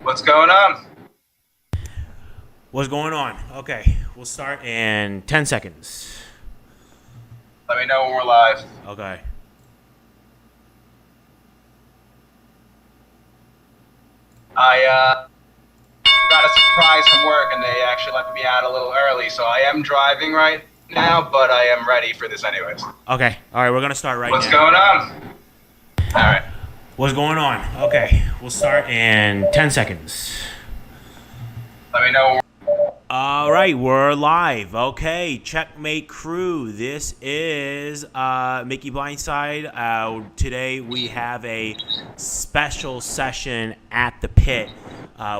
What's going on? What's going on? Okay, we'll start in 10 seconds. Let me know when we're live. Okay. I got a surprise from work and they actually let me out a little early, so I am driving right now, but I am ready for this anyways. Okay. All right, we're going to start right What's now. going on? All right. What's going on? Okay, we'll start in 10 seconds. Let me know. All right, we're live. Okay, checkmate crew. This is Mickey Blindside. Today we have a special session at the pit.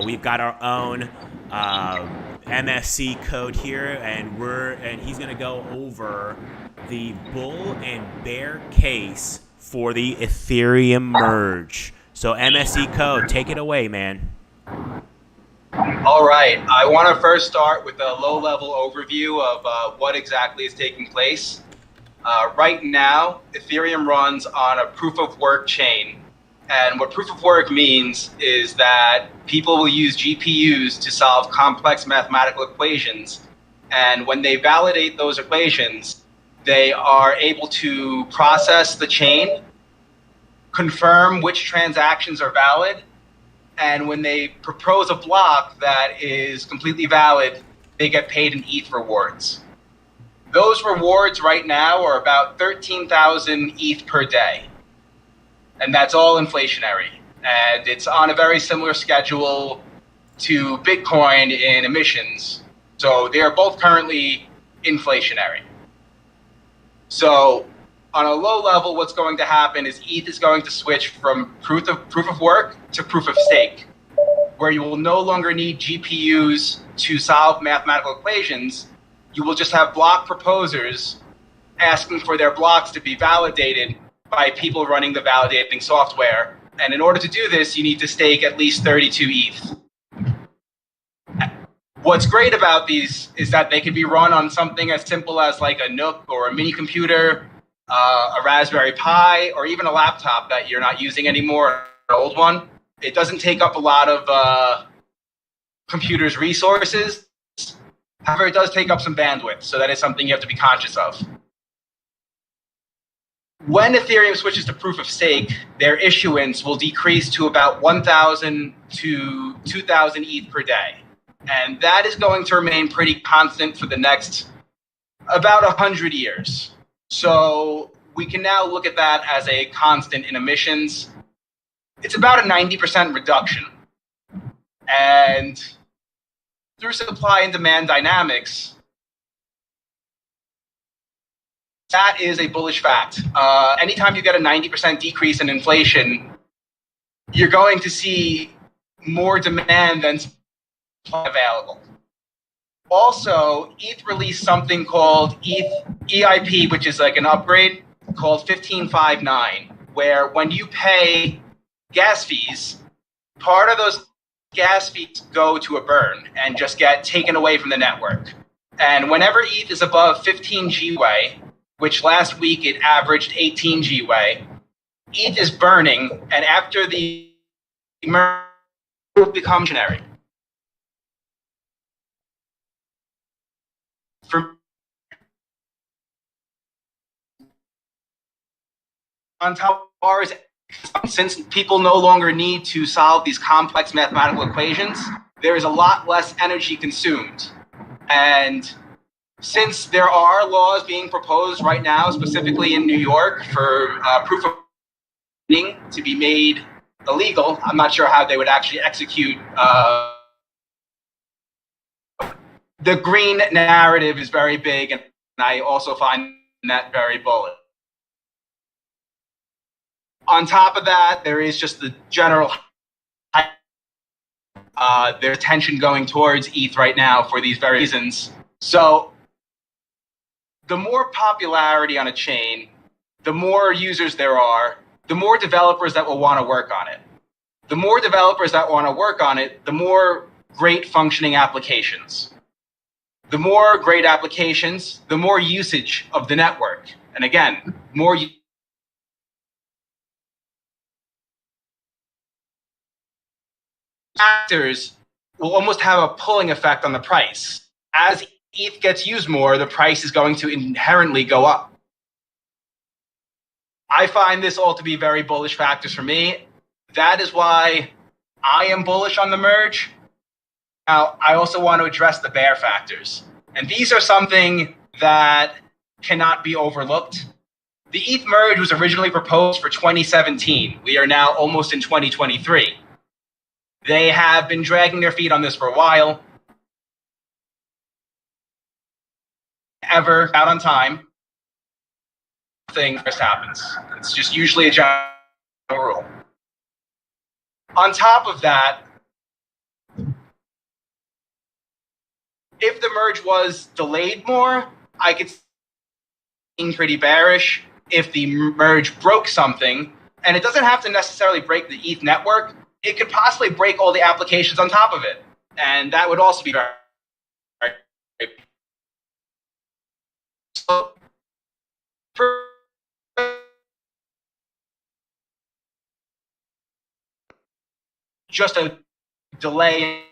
We've got our own MSC code here, and he's gonna go over the bull and bear case for the Ethereum merge. So MSC code, take it away, man. All right. I want to first start with a low-level overview of what exactly is taking place. Right now, Ethereum runs on a proof-of-work chain. And what proof-of-work means is that people will use GPUs to solve complex mathematical equations. And when they validate those equations, they are able to process the chain, confirm which transactions are valid, and when they propose a block that is completely valid, they get paid in ETH rewards. Those rewards right now are about 13,000 ETH per day. And that's all inflationary. And it's on a very similar schedule to Bitcoin in emissions. So they are both currently inflationary. So on a low level, what's going to happen is ETH is going to switch from proof of work to proof of stake, where you will no longer need GPUs to solve mathematical equations. You will just have block proposers asking for their blocks to be validated by people running the validating software. And in order to do this, you need to stake at least 32 ETH. What's great about these is that they can be run on something as simple as like a Nook or a mini computer, a Raspberry Pi, or even a laptop that you're not using anymore, an old one. It doesn't take up a lot of computer's resources. However, it does take up some bandwidth, so that is something you have to be conscious of. When Ethereum switches to proof of stake, their issuance will decrease to about 1,000 to 2,000 ETH per day. And that is going to remain pretty constant for the next about 100 years. So we can now look at that as a constant in emissions. It's about a 90% reduction. And through supply and demand dynamics, that is a bullish fact. Anytime you get a 90% decrease in inflation, you're going to see more demand than supply available. Also, ETH released something called EIP, which is like an upgrade called 1559, where when you pay gas fees, part of those gas fees go to a burn and just get taken away from the network. And whenever ETH is above 15 GWay, which last week it averaged 18 GWay, ETH is burning, and after the merge will become generic. On top of ours, since people no longer need to solve these complex mathematical equations, there is a lot less energy consumed. And since there are laws being proposed right now, specifically in New York, for proof of stake to be made illegal, I'm not sure how they would actually execute. The green narrative is very big, and I also find that very bullish. On top of that, there is just the general there's attention going towards ETH right now for these very reasons. So the more popularity on a chain, the more users there are, the more developers that will want to work on it. The more developers that want to work on it, the more great functioning applications. The more great applications, the more usage of the network. And again, more factors will almost have a pulling effect on the price. As ETH gets used more, the price is going to inherently go up. I find this all to be very bullish factors for me. That is why I am bullish on the merge. Now, I also want to address the bear factors. And these are something that cannot be overlooked. The ETH merge was originally proposed for 2017. We are now almost in 2023. They have been dragging their feet on this for a while. Ever out on time, thing just happens. It's just usually a general rule. On top of that, if the merge was delayed more, I could see pretty bearish. If the merge broke something, and it doesn't have to necessarily break the ETH network, it could possibly break all the applications on top of it. And that would also be very, so, just a delay.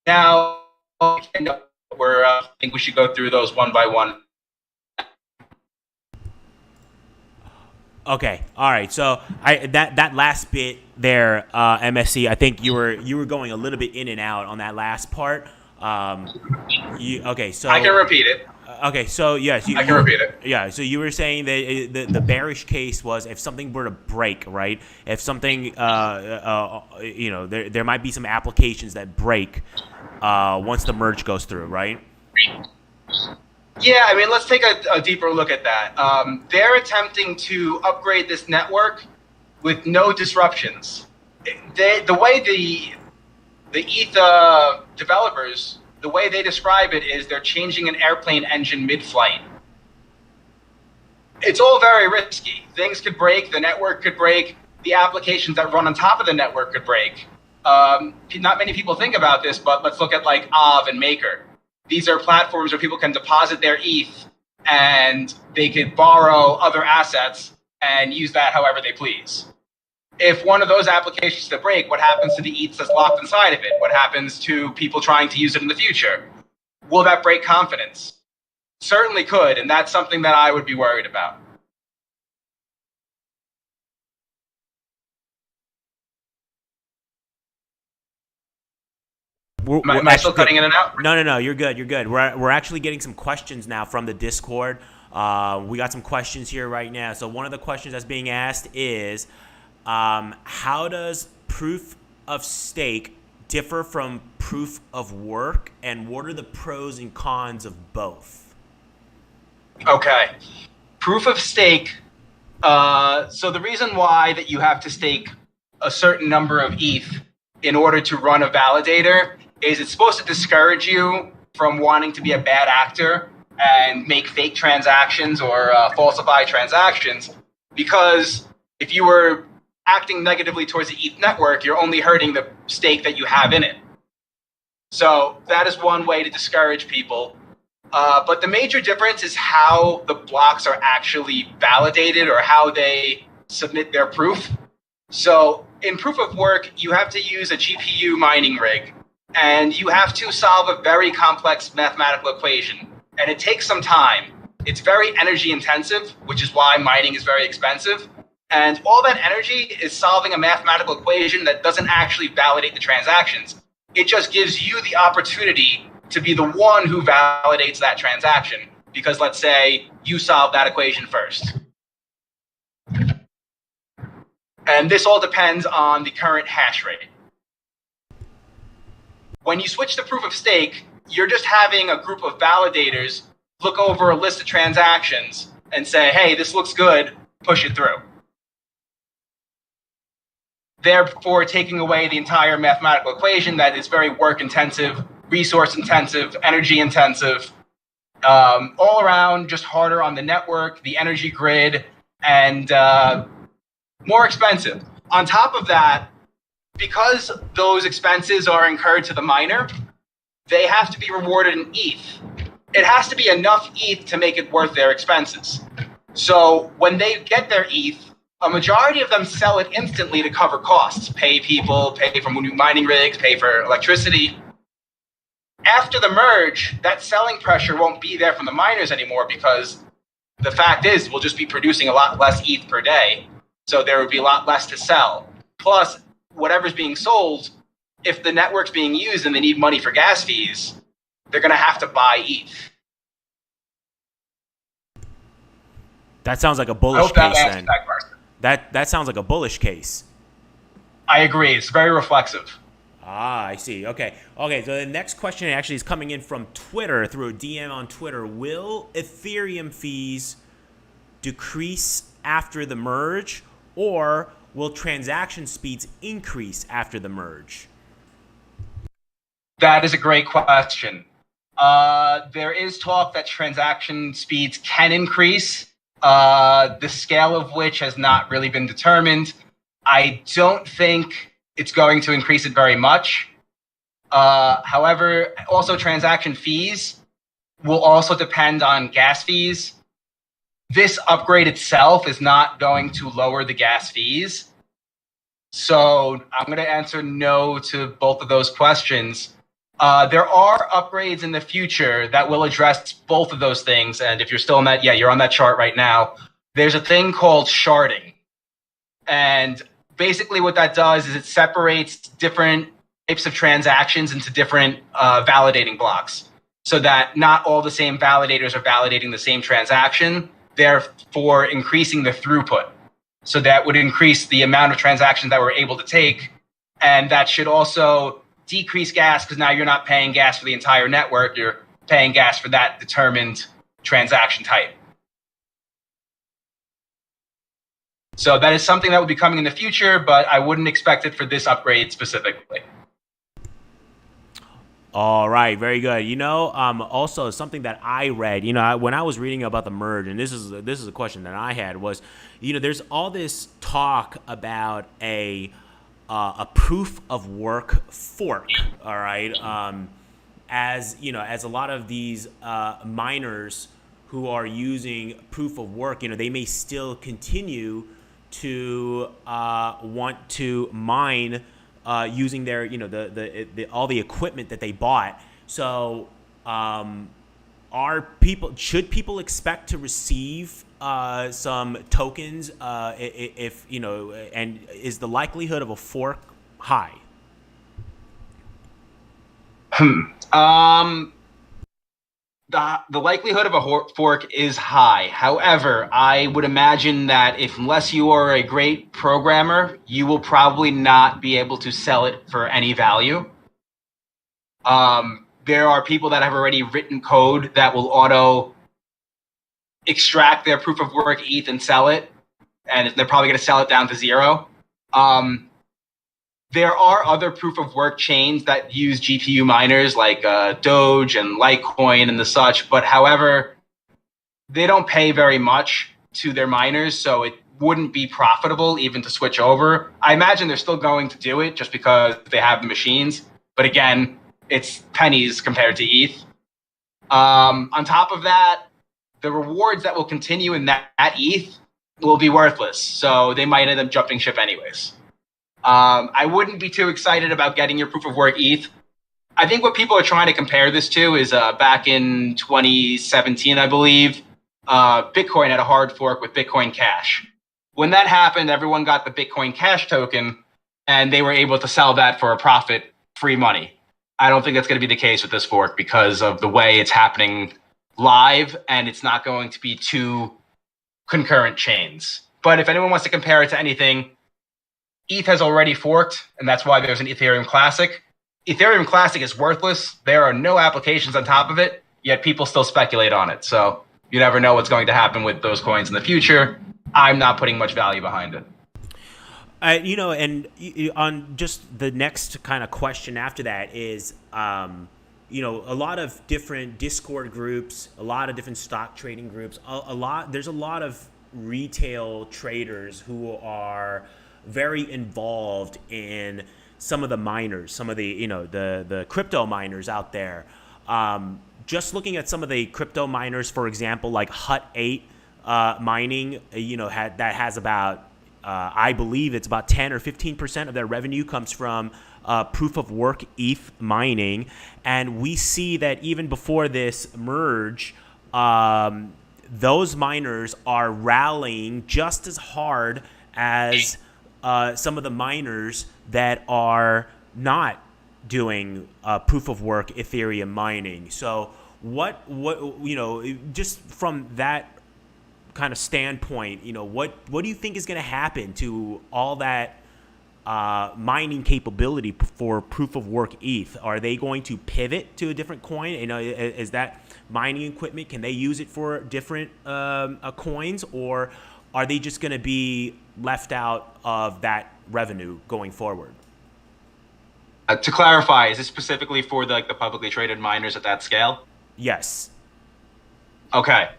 Now, I think we should go through those one by one. Okay, all right. So that last bit there, MSC, I think you were going a little bit in and out on that last part. Okay, so I can repeat it. Okay, so yes, I can repeat it. Yeah, so you were saying that the bearish case was if something were to break, right? If something, there might be some applications that break once the merge goes through, right? Yeah, I mean, let's take a deeper look at that. They're attempting to upgrade this network with no disruptions. The way the ETH developers, the way they describe it is they're changing an airplane engine mid-flight. It's all very risky. Things could break, the network could break, the applications that run on top of the network could break. Not many people think about this, but let's look at like Aave and Maker. These are platforms where people can deposit their ETH and they could borrow other assets and use that however they please. If one of those applications to break, what happens to the ETH that's locked inside of it? What happens to people trying to use it in the future? Will that break confidence? Certainly could, and that's something that I would be worried about. Am I still cutting in and out? No, you're good. We're actually getting some questions now from the Discord. We got some questions here right now. So one of the questions that's being asked is, how does proof of stake differ from proof of work, and what are the pros and cons of both? Okay. Proof of stake. So the reason why that you have to stake a certain number of ETH in order to run a validator is it's supposed to discourage you from wanting to be a bad actor and make fake transactions or falsify transactions, because if you were acting negatively towards the ETH network, you're only hurting the stake that you have in it. So that is one way to discourage people. But the major difference is how the blocks are actually validated or how they submit their proof. So in proof of work, you have to use a GPU mining rig, and you have to solve a very complex mathematical equation. And it takes some time. It's very energy intensive, which is why mining is very expensive. And all that energy is solving a mathematical equation that doesn't actually validate the transactions. It just gives you the opportunity to be the one who validates that transaction. Because let's say you solve that equation first. And this all depends on the current hash rate. When you switch to proof of stake, you're just having a group of validators look over a list of transactions and say, hey, this looks good, push it through. Therefore, taking away the entire mathematical equation that is very work-intensive, resource-intensive, energy-intensive, all around just harder on the network, the energy grid, and more expensive. On top of that, because those expenses are incurred to the miner, they have to be rewarded in ETH. It has to be enough ETH to make it worth their expenses. So when they get their ETH, a majority of them sell it instantly to cover costs, pay people, pay for new mining rigs, pay for electricity. After the merge, that selling pressure won't be there from the miners anymore because the fact is we'll just be producing a lot less ETH per day. So there would be a lot less to sell. Plus, whatever's being sold, if the network's being used and they need money for gas fees, they're going to have to buy ETH. That sounds like a bullish case then. That sounds like a bullish case. I agree. It's very reflexive. Ah, I see. Okay. So the next question actually is coming in from Twitter, through a DM on Twitter. Will Ethereum fees decrease after the merge, or will transaction speeds increase after the merge? That is a great question. There is talk that transaction speeds can increase, the scale of which has not really been determined. I don't think it's going to increase it very much. However, also transaction fees will also depend on gas fees. This upgrade itself is not going to lower the gas fees. So I'm going to answer no to both of those questions. There are upgrades in the future that will address both of those things. And if you're still on that, you're on that chart right now. There's a thing called sharding. And basically what that does is it separates different types of transactions into different validating blocks so that not all the same validators are validating the same transaction, therefore increasing the throughput. So that would increase the amount of transactions that we're able to take. And that should also decrease gas because now you're not paying gas for the entire network. You're paying gas for that determined transaction type. So that is something that will be coming in the future, but I wouldn't expect it for this upgrade specifically. All right, very good. Also something that I read, when I was reading about the merge, and this is a question that I had was, there's all this talk about a proof of work fork. All right, as a lot of these miners who are using proof of work, they may still continue to want to mine using their, all the equipment that they bought. So, should people expect to receive some tokens if and is the likelihood of a fork high? The likelihood of a fork is high. However, I would imagine that unless you are a great programmer, you will probably not be able to sell it for any value. There are people that have already written code that will auto extract their proof of work ETH and sell it, and they're probably going to sell it down to zero. There are other proof of work chains that use GPU miners like Doge and Litecoin and the such, but however, they don't pay very much to their miners, so it wouldn't be profitable even to switch over. I imagine they're still going to do it just because they have the machines, but again, it's pennies compared to ETH. On top of that, the rewards that will continue in that ETH will be worthless, so they might end up jumping ship anyways. I wouldn't be too excited about getting your proof of work ETH. I think what people are trying to compare this to is back in 2017, I believe, Bitcoin had a hard fork with Bitcoin Cash. When that happened, everyone got the Bitcoin Cash token, and they were able to sell that for a profit, free money. I don't think that's going to be the case with this fork because of the way it's happening live, and it's not going to be two concurrent chains. But if anyone wants to compare it to anything, ETH has already forked, and that's why there's an Ethereum Classic. Ethereum Classic is worthless. There are no applications on top of it, yet people still speculate on it. So you never know what's going to happen with those coins in the future. I'm not putting much value behind it. And on just the next kind of question after that is, a lot of different Discord groups, a lot of different stock trading groups, there's a lot of retail traders who are very involved in some of the miners, some of the the crypto miners out there. Just looking at some of the crypto miners, for example, like Hut 8 mining, that has about I believe it's about 10 or 15% of their revenue comes from proof of work ETH mining. And we see that even before this merge, those miners are rallying just as hard as some of the miners that are not doing proof of work Ethereum mining. So what just from that kind of standpoint, what do you think is going to happen to all that mining capability for proof of work ETH? Are they going to pivot to a different coin? Is that mining equipment, can they use it for different coins, or are they just going to be left out of that revenue going forward? To clarify, is this specifically for the publicly traded miners at that scale? Yes. Okay.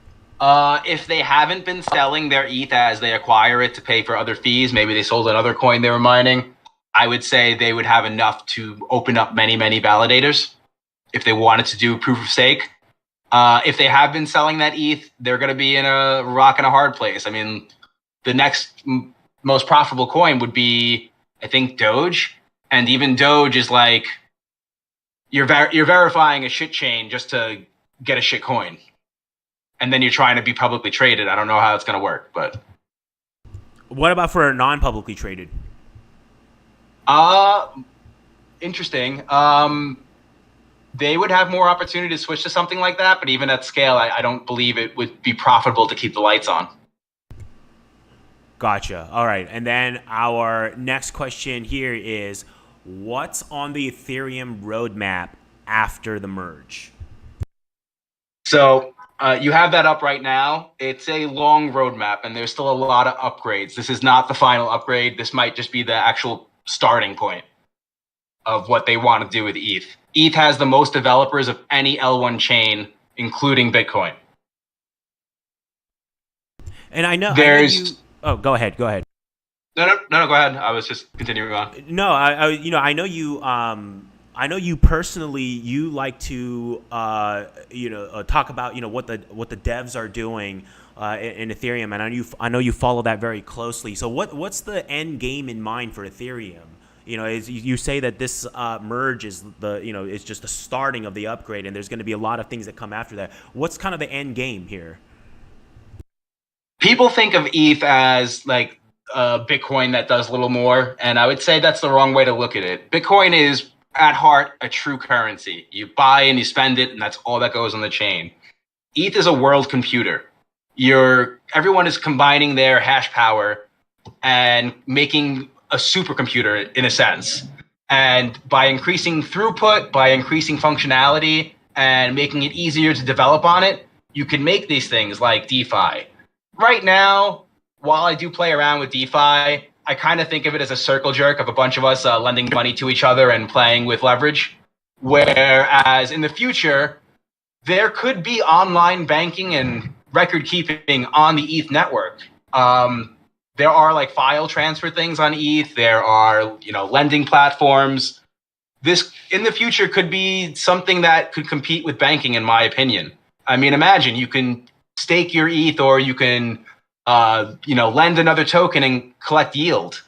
If they haven't been selling their ETH as they acquire it to pay for other fees, maybe they sold another coin they were mining, I would say they would have enough to open up many, many validators if they wanted to do proof of stake. If they have been selling that ETH, they're going to be in a rock and a hard place. I mean, the next most profitable coin would be, I think, Doge. And even Doge is like, you're verifying a shit chain just to get a shit coin. And then you're trying to be publicly traded. I don't know how it's going to work, but. What about for non-publicly traded? Interesting. They would have more opportunity to switch to something like that, but even at scale, I don't believe it would be profitable to keep the lights on. Gotcha. All right. And then our next question here is, what's on the Ethereum roadmap after the merge? So you have that up right now. It's a long roadmap, and there's still a lot of upgrades. This is not the final upgrade. This might just be the actual starting point of what they want to do with ETH. ETH has the most developers of any L1 chain, including Bitcoin. And I know oh, go ahead. No, go ahead. I was just continuing on. No, I know you. I know you personally. You like to, talk about what the devs are doing in Ethereum, and I know you follow that very closely. So what's the end game in mind for Ethereum? Is you say that this merge is it's just the starting of the upgrade, and there's going to be a lot of things that come after that. What's kind of the end game here? People think of ETH as like Bitcoin that does a little more, and I would say that's the wrong way to look at it. Bitcoin is at heart a true currency. You buy and you spend it, and that's all that goes on the chain. ETH is a world computer. Everyone is combining their hash power and making a supercomputer in a sense. And by increasing throughput, by increasing functionality, and making it easier to develop on it, you can make these things like DeFi. Right now, while I do play around with DeFi, I kind of think of it as a circle jerk of a bunch of us lending money to each other and playing with leverage. Whereas in the future, there could be online banking and record keeping on the ETH network. There are like file transfer things on ETH. There are, lending platforms. This in the future could be something that could compete with banking, in my opinion. I mean, imagine you can stake your ETH, or you can, lend another token and collect yield.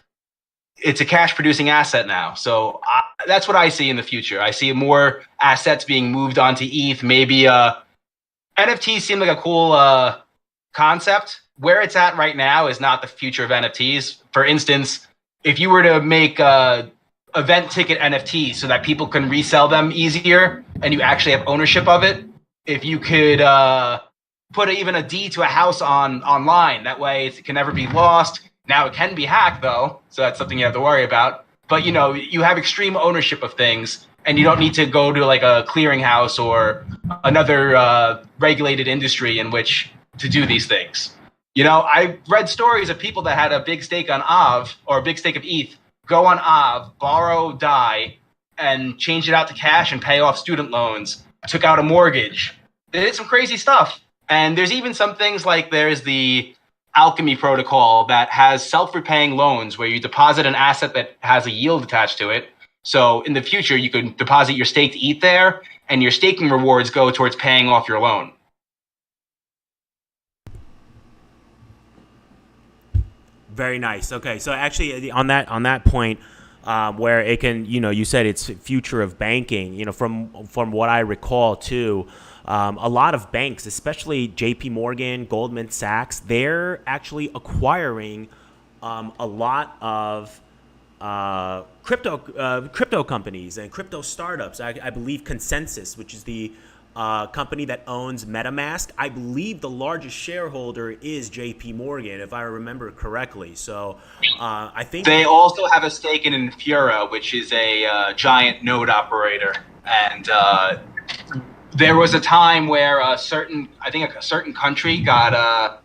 It's a cash-producing asset now. So that's what I see in the future. I see more assets being moved onto ETH. Maybe NFTs seem like a cool concept. Where it's at right now is not the future of NFTs. For instance, if you were to make event ticket NFTs so that people can resell them easier and you actually have ownership of it, if you could put even a D to a house online, that way it can never be lost. Now it can be hacked though, so that's something you have to worry about. But you have extreme ownership of things, and you don't need to go to like a clearinghouse or another regulated industry in which to do these things. I read stories of people that had a big stake on AAV or a big stake of ETH, go on AAV, borrow DAI, and change it out to cash and pay off student loans, took out a mortgage. They did some crazy stuff. And there's even some things like there's the Alchemy protocol that has self-repaying loans where you deposit an asset that has a yield attached to it. So in the future, you could deposit your staked ETH there, and your staking rewards go towards paying off your loan. Very nice. Okay, so actually on that point, where it can, you said it's future of banking. From what I recall too, a lot of banks, especially J.P. Morgan, Goldman Sachs, they're actually acquiring a lot of crypto companies and crypto startups. I believe Consensus, which is the company that owns MetaMask, I believe the largest shareholder is J.P. Morgan, if I remember correctly. So I think they also have a stake in Infura, which is a giant node operator. And there was a time where a certain country got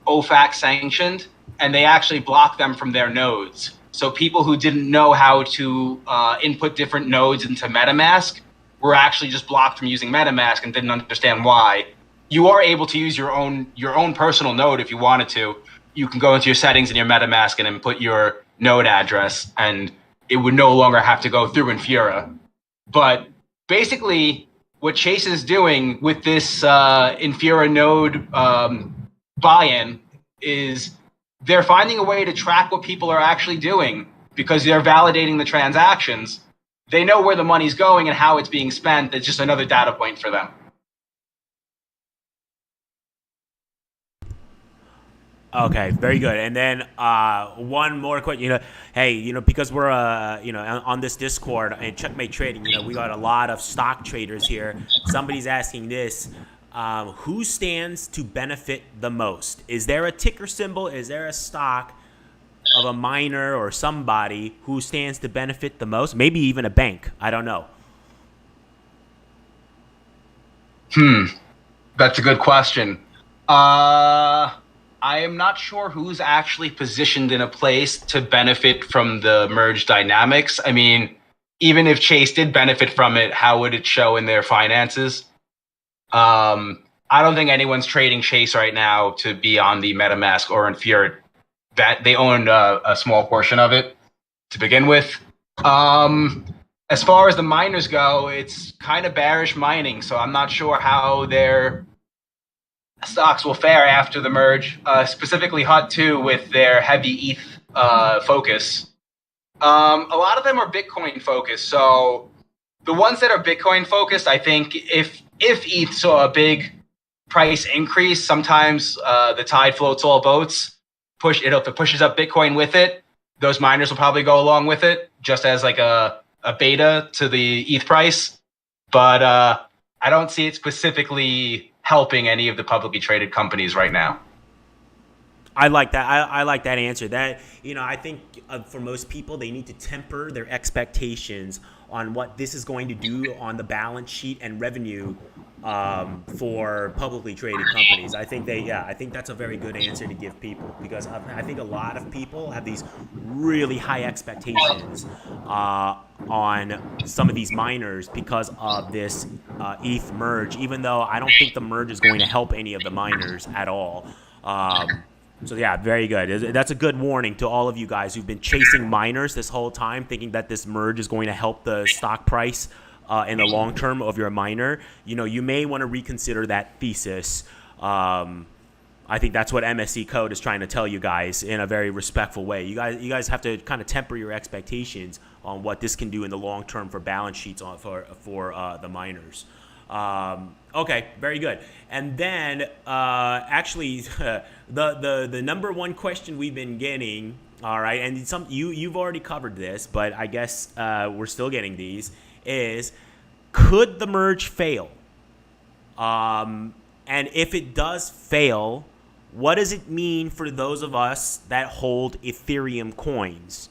OFAC sanctioned, and they actually blocked them from their nodes. So people who didn't know how to input different nodes into MetaMask were actually just blocked from using MetaMask and didn't understand why. You are able to use your own personal node if you wanted to. You can go into your settings in your MetaMask and input your node address, and it would no longer have to go through Infura. But basically, what Chase is doing with this Infura node buy-in is they're finding a way to track what people are actually doing because they're validating the transactions. They know where the money's going and how it's being spent. It's just another data point for them. Okay, very good. And then one more question. Hey, because we're on this Discord and Checkmate Trading, we got a lot of stock traders here. Somebody's asking this: who stands to benefit the most? Is there a ticker symbol? Is there a stock of a miner or somebody who stands to benefit the most? Maybe even a bank. I don't know. That's a good question. I am not sure who's actually positioned in a place to benefit from the merge dynamics. I mean, even if Chase did benefit from it, how would it show in their finances? I don't think anyone's trading Chase right now to be on the MetaMask or Infura. That they own a small portion of it to begin with. As far as the miners go, it's kind of bearish mining, so I'm not sure how their stocks will fare after the merge, specifically HUT 2 with their heavy ETH focus. A lot of them are Bitcoin focused, so the ones that are Bitcoin focused, I think if ETH saw a big price increase, sometimes the tide floats all boats. If it pushes up Bitcoin with it, those miners will probably go along with it, just as like a beta to the ETH price. But I don't see it specifically helping any of the publicly traded companies right now. I like that. I like that answer. That I think for most people, they need to temper their expectations on what this is going to do on the balance sheet and revenue for publicly traded companies. I think that's a very good answer to give people, because I think a lot of people have these really high expectations on some of these miners because of this ETH merge, even though I don't think the merge is going to help any of the miners at all. So yeah, very good. That's a good warning to all of you guys who've been chasing miners this whole time, thinking that this merge is going to help the stock price in the long term of your miner. You may want to reconsider that thesis. I think that's what MSC Code is trying to tell you guys in a very respectful way. You guys have to kind of temper your expectations on what this can do in the long term for balance sheets for the miners. Okay, very good. And then actually, the number one question we've been getting, all right, and you've already covered this, but I guess we're still getting these, is could the merge fail? And if it does fail, what does it mean for those of us that hold Ethereum coins?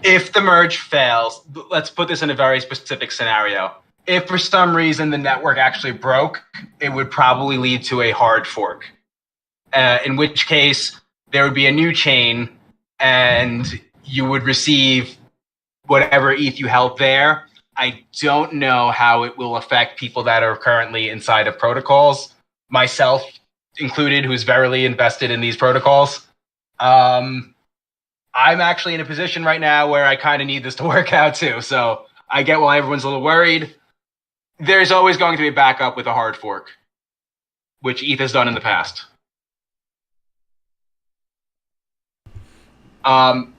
If the merge fails, let's put this in a very specific scenario. If for some reason the network actually broke, it would probably lead to a hard fork, in which case there would be a new chain and you would receive whatever ETH you held there. I don't know how it will affect people that are currently inside of protocols, myself included, who's verily invested in these protocols. I'm actually in a position right now where I kind of need this to work out too. So I get why everyone's a little worried. There's always going to be a backup with a hard fork, which ETH has done in the past.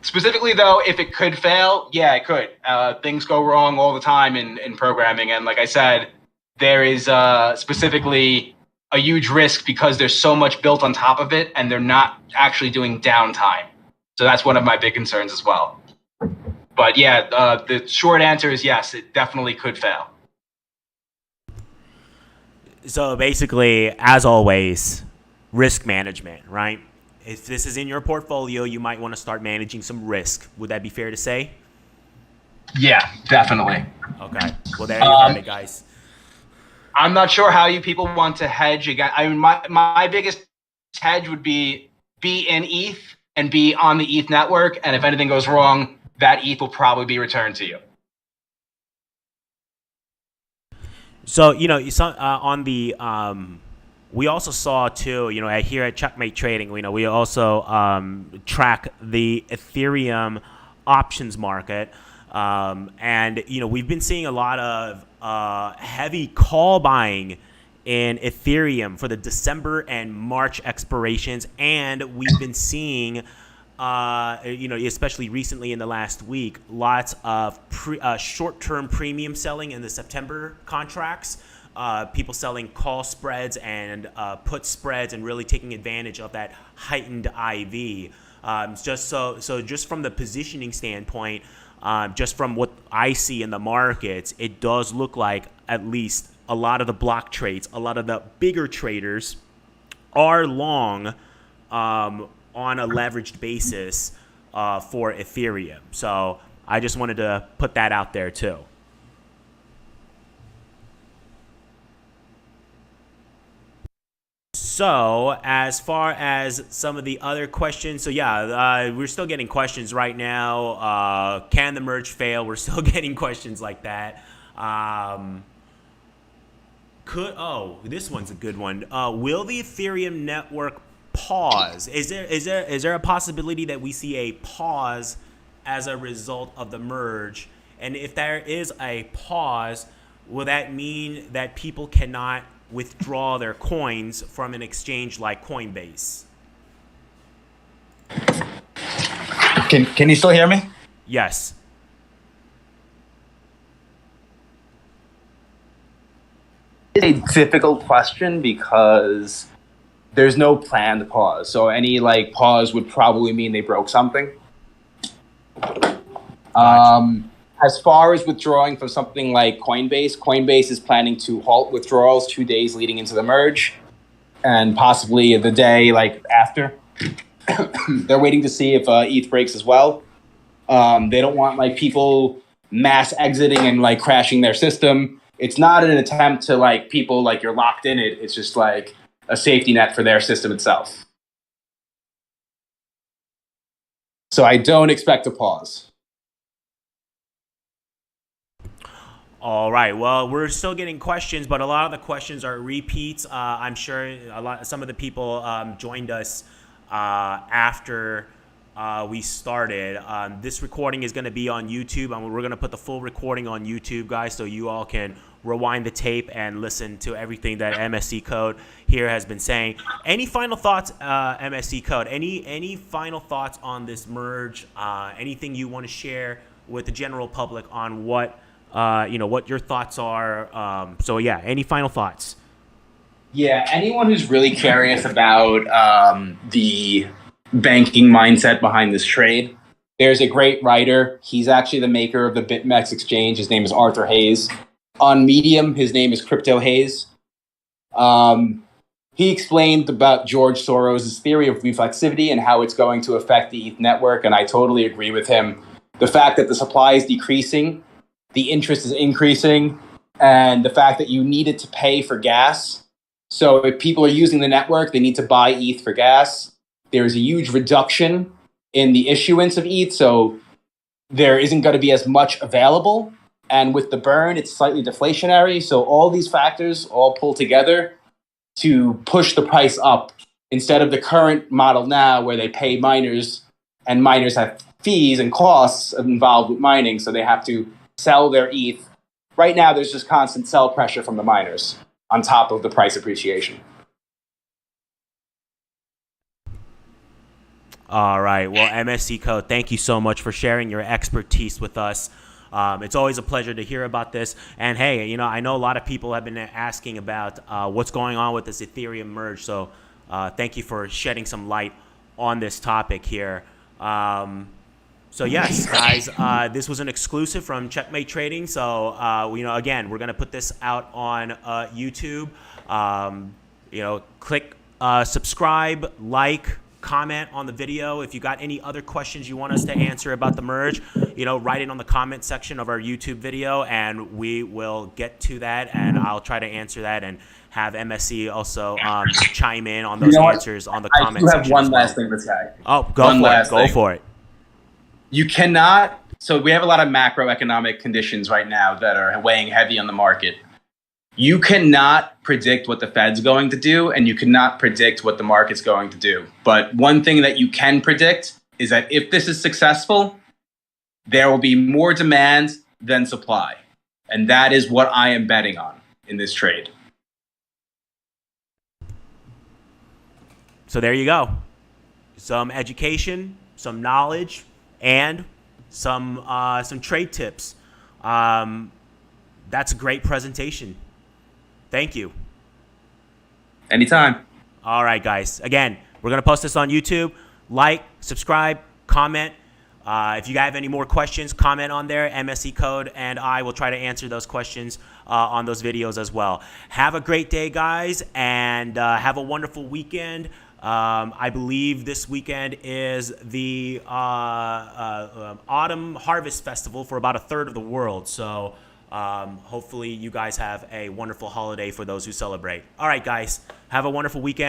Specifically, though, if it could fail, yeah, it could. Things go wrong all the time in programming. And like I said, there is specifically a huge risk because there's so much built on top of it and they're not actually doing downtime. So that's one of my big concerns as well. But yeah, the short answer is yes, it definitely could fail. So basically, as always, risk management, right? If this is in your portfolio, you might want to start managing some risk. Would that be fair to say? Yeah, definitely. Okay. Well, there you have it, guys. I'm not sure how you people want to hedge again. I mean, my biggest hedge would be in ETH and be on the ETH network. And if anything goes wrong, that ETH will probably be returned to you. So, on the we also saw too, here at Checkmate Trading, we also track the Ethereum options market, and we've been seeing a lot of heavy call buying in Ethereum for the December and March expirations, and we've been seeing, especially recently in the last week, lots of short-term premium selling in the September contracts. People selling call spreads and put spreads and really taking advantage of that heightened IV. Just from the positioning standpoint, just from what I see in the markets, it does look like at least a lot of the block trades, a lot of the bigger traders are long on a leveraged basis for Ethereum. So I just wanted to put that out there too. So as far as some of the other questions, so yeah, we're still getting questions right now. Can the merge fail? We're still getting questions like that. This one's a good one. Will the Ethereum network pause? Is there a possibility that we see a pause as a result of the merge? And if there is a pause, will that mean that people cannot withdraw their coins from an exchange like Coinbase? Can you still hear me? Yes. It's a difficult question because there's no planned pause. So any pause would probably mean they broke something. As far as withdrawing from something like Coinbase is planning to halt withdrawals 2 days leading into the merge and possibly the day after. They're waiting to see if ETH breaks as well. They don't want people mass exiting and crashing their system. It's not an attempt to people you're locked in it. It's just a safety net for their system itself. So I don't expect a pause. All right. Well, we're still getting questions, but a lot of the questions are repeats. I'm sure some of the people joined us after we started. This recording is going to be on YouTube, and we're going to put the full recording on YouTube, guys, so you all can rewind the tape and listen to everything that MSC Code here has been saying. Any final thoughts, MSC Code? Any final thoughts on this merge? Anything you want to share with the general public on what your thoughts are? So yeah, any final thoughts? Yeah, anyone who's really curious about the banking mindset behind this trade, there's a great writer. He's actually the maker of the BitMEX exchange. His name is Arthur Hayes. On Medium, his name is Crypto Hayes. He explained about George Soros' theory of reflexivity and how it's going to affect the ETH network, and I totally agree with him. The fact that the supply is decreasing, the interest is increasing, and the fact that you need it to pay for gas. So if people are using the network, they need to buy ETH for gas. There's a huge reduction in the issuance of ETH, so there isn't going to be as much available. And with the burn, it's slightly deflationary. So all these factors all pull together to push the price up instead of the current model now where they pay miners and miners have fees and costs involved with mining, so they have to sell their ETH. Right now, there's just constant sell pressure from the miners on top of the price appreciation. All right. Well, MSC Code, thank you so much for sharing your expertise with us. It's always a pleasure to hear about this. And hey, you know, I know a lot of people have been asking about what's going on with this Ethereum merge. So thank you for shedding some light on this topic here. So yes, guys, this was an exclusive from Checkmate Trading. So, you know, again, we're going to put this out on YouTube. You know, click subscribe, like, comment on the video. If you got any other questions you want us to answer about the merge, you know, write it on the comment section of our YouTube video and we will get to that, and I'll try to answer that and have MSC also chime in on those answers on the comment section. I do have one last thing for this guy. Oh, go for it. You cannot, so we have a lot of macroeconomic conditions right now that are weighing heavy on the market. You cannot predict what the Fed's going to do, and you cannot predict what the market's going to do. But one thing that you can predict is that if this is successful, there will be more demand than supply. And that is what I am betting on in this trade. So there you go. Some education, some knowledge, and some trade tips. That's a great presentation. Thank you. Anytime. All right, guys. Again, we're going to post this on YouTube. Like, subscribe, comment. If you have any more questions, comment on there. MSC Code and I will try to answer those questions on those videos as well. Have a great day, guys, and have a wonderful weekend. I believe this weekend is the Autumn Harvest Festival for about a third of the world. So hopefully you guys have a wonderful holiday for those who celebrate. All right, guys, have a wonderful weekend.